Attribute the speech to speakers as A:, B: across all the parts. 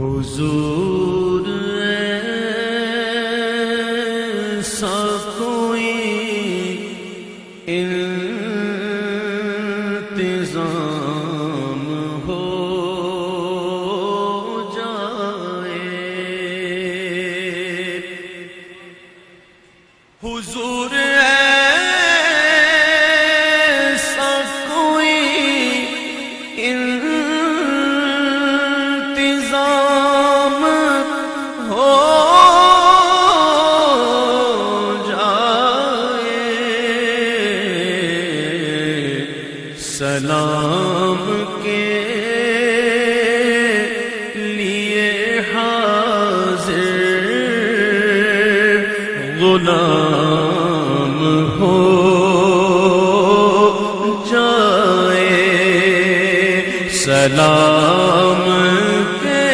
A: حضور ایسا کوئی انتظام ہو جائے، حضور ایسا کوئی انتظام ہو جائے، سلام کے لیے حاضر غلام ہو جائے، سلام کے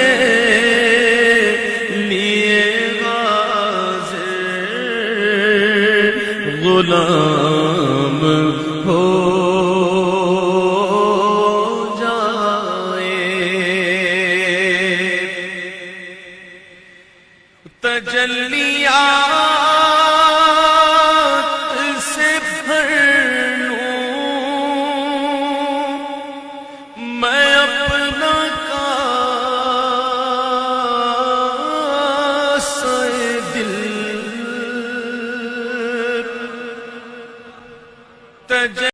A: لیے حاضر غلام ہو